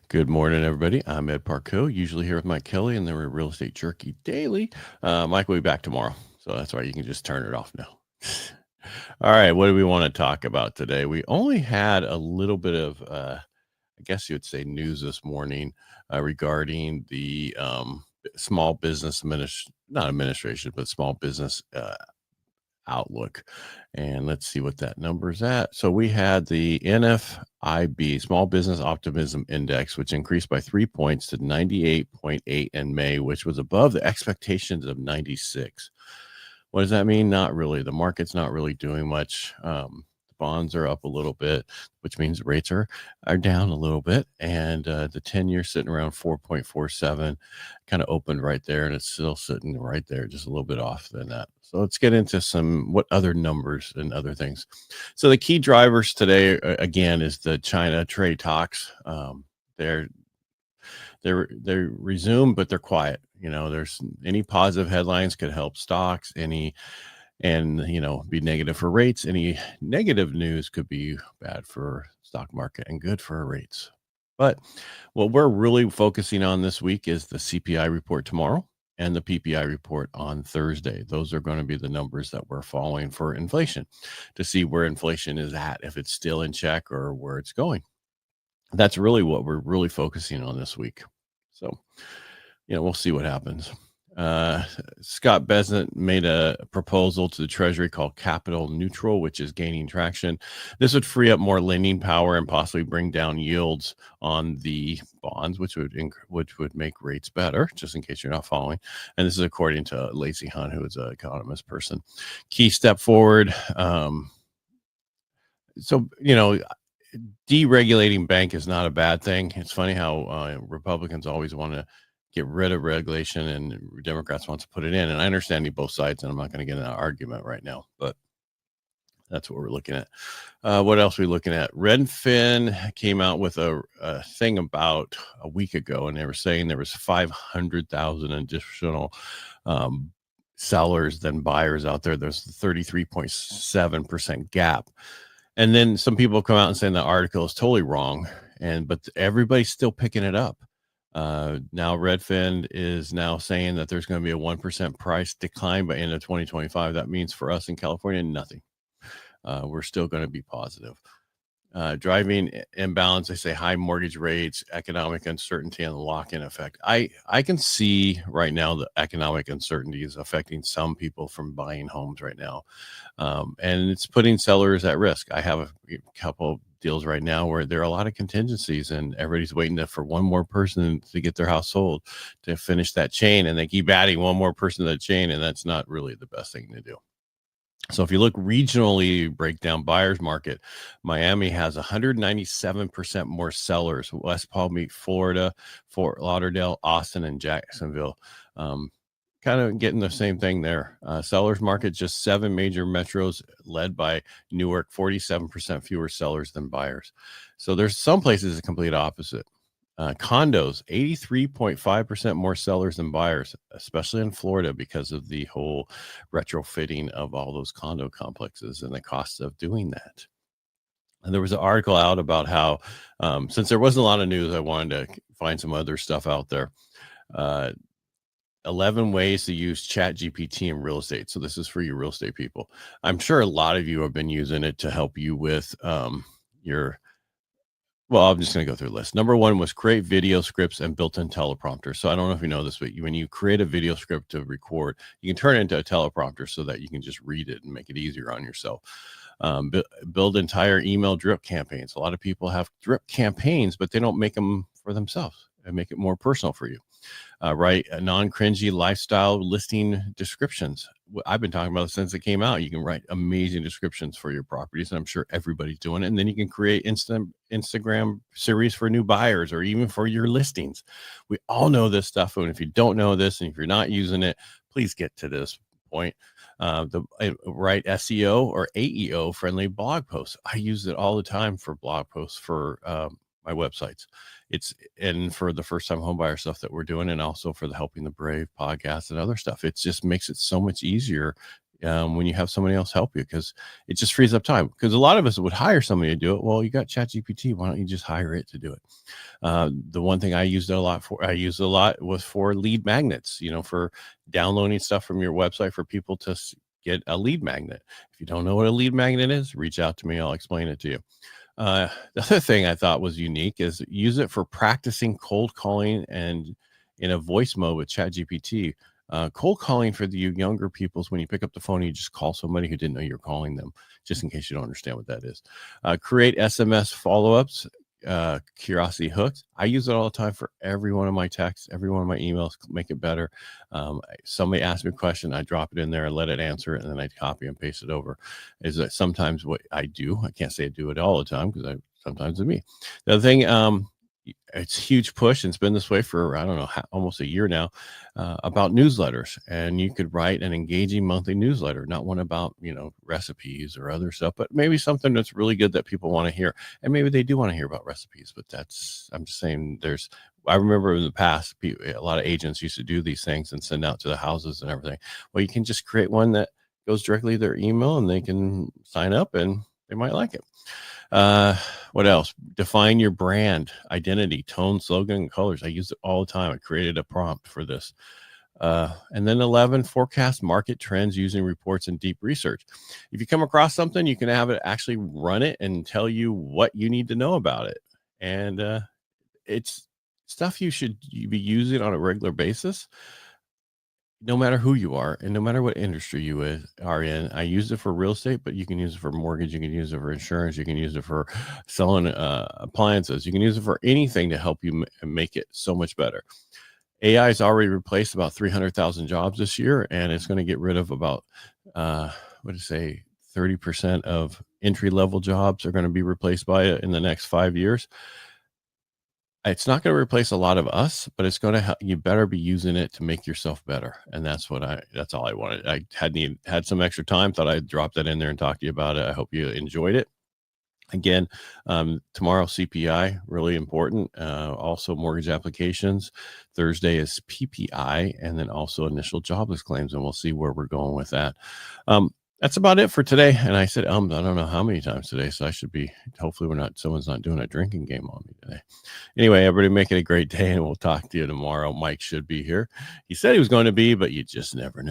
Good morning, everybody. I'm Ed Parcaut, usually here with Mike Kelly, and then we're Real Estate Jerky Daily. Mike will be back tomorrow, so that's why you can just turn it off now. All right, what do we want to talk about today? We only had a little bit of, I guess you would say, news this morning regarding the small business not administration, but small business outlook. And let's see what that number's at. So we had the NFIB, Small Business Optimism Index, which increased by 3 points to 98.8 in May, which was above the expectations of 96. What does that mean? Not really. The market's not really doing much. Bonds are up a little bit, which means rates are down a little bit. And the 10-year sitting around 4.47, kind of opened right there, and it's still sitting right there, just a little bit off than that. So let's get into what other numbers and other things. So the key drivers today, again, is the China trade talks. They're resumed, but they're quiet. There's any positive headlines could help stocks, be negative for rates. Any negative news could be bad for stock market and good for rates. But what we're really focusing on this week is the CPI report tomorrow and the PPI report on Thursday. Those are going to be the numbers that we're following for inflation to see where inflation is at, if it's still in check or where it's going. That's really what we're really focusing on this week. So, we'll see what happens. Scott Bessent made a proposal to the Treasury called capital neutral, which is gaining traction. This would free up more lending power and possibly bring down yields on the bonds, which would make rates better, just in case you're not following. And this is according to Lacey Hunt, who is an economist person. Key step forward. Deregulating bank is not a bad thing. It's funny how Republicans always want to get rid of regulation and Democrats want to put it in. And I understand both sides, and I'm not going to get in an argument right now, but that's what we're looking at. What else are we looking at? Redfin came out with a thing about a week ago, and they were saying there was 500,000 additional sellers than buyers out there. There's the 33.7% gap. And then some people come out and saying the article is totally wrong, but everybody's still picking it up. Now Redfin is now saying that there's going to be a 1% price decline by end of 2025. That means for us in California, nothing. We're still going to be positive. Driving imbalance, they say high mortgage rates, economic uncertainty, and the lock-in effect. I can see right now the economic uncertainty is affecting some people from buying homes right now. And it's putting sellers at risk. I have a couple deals right now where there are a lot of contingencies and everybody's waiting for one more person to get their house sold to finish that chain. And they keep adding one more person to the chain, and that's not really the best thing to do. So if you look regionally, break down buyer's market, Miami has 197% more sellers. West Palm Beach, Florida, Fort Lauderdale, Austin, and Jacksonville. Kind of getting the same thing there. Sellers market, just 7 major metros led by Newark, 47% fewer sellers than buyers. So there's some places the complete opposite. Condos, 83.5% more sellers than buyers, especially in Florida because of the whole retrofitting of all those condo complexes and the cost of doing that. And there was an article out about how, since there wasn't a lot of news, I wanted to find some other stuff out there. 11 ways to use ChatGPT in real estate. So this is for you real estate people. I'm sure a lot of you have been using it to help you with well, I'm just going to go through the list. Number 1 was create video scripts and built-in teleprompter. So I don't know if you know this, but when you create a video script to record, you can turn it into a teleprompter so that you can just read it and make it easier on yourself. Build entire email drip campaigns. A lot of people have drip campaigns, but they don't make them for themselves and make it more personal for you. Write a non-cringy lifestyle listing descriptions. I've been talking about it since it came out. You can write amazing descriptions for your properties, and I'm sure everybody's doing it. And then you can create Instagram series for new buyers or even for your listings. We all know this stuff. And if you don't know this and if you're not using it, please get to this point. Write SEO or AEO friendly blog posts. I use it all the time for blog posts for my websites. And for the first time homebuyer stuff that we're doing, and also for the Helping the Brave podcast and other stuff. It just makes it so much easier when you have somebody else help you, because it just frees up time. Because a lot of us would hire somebody to do it. Well, you got ChatGPT. Why don't you just hire it to do it? The one thing I used a lot was for lead magnets, for downloading stuff from your website for people to get a lead magnet. If you don't know what a lead magnet is, reach out to me. I'll explain it to you. The other thing I thought was unique is use it for practicing cold calling and in a voice mode with ChatGPT. Cold calling for the younger peoples, when you pick up the phone, you just call somebody who didn't know you're calling them, just in case you don't understand what that is. Create SMS follow-ups, curiosity hooks. I use it all the time for every one of my texts, every one of my emails, make it better. Somebody asks me a question, I drop it in there, let it answer it, and then I copy and paste it over. Is that sometimes what I do? I can't say I do it all the time, because sometimes it's me. The other thing, it's a huge push, and it's been this way for, I don't know, almost a year now, about newsletters. And you could write an engaging monthly newsletter, not one about, recipes or other stuff, but maybe something that's really good that people want to hear. And maybe they do want to hear about recipes, but I'm just saying I remember in the past, a lot of agents used to do these things and send out to the houses and everything. Well, you can just create one that goes directly to their email, and they can sign up and they might like it. What else? Define your brand identity, tone, slogan, and colors. I use it all the time. I created a prompt for this. And then 11, forecast market trends using reports and deep research. If you come across something, you can have it actually run it and tell you what you need to know about it. And it's stuff you should be using on a regular basis, no matter who you are and no matter what industry you are in. I use it for real estate, but you can use it for mortgage. You can use it for insurance. You can use it for selling appliances. You can use it for anything to help you make it so much better. AI has already replaced about 300,000 jobs this year, and it's going to get rid of about, 30% of entry-level jobs are going to be replaced by it in the next 5 years. It's not going to replace a lot of us, but it's going to help. You better be using it to make yourself better. And that's all I wanted. I had some extra time, thought I'd drop that in there and talk to you about it. I hope you enjoyed it. Again, tomorrow, CPI, really important. Also mortgage applications. Thursday is PPI, and then also initial jobless claims. And we'll see where we're going with that. That's about it for today. And I said, I don't know how many times today. So hopefully someone's not doing a drinking game on me today. Anyway, everybody make it a great day, and we'll talk to you tomorrow. Mike should be here. He said he was going to be, but you just never know.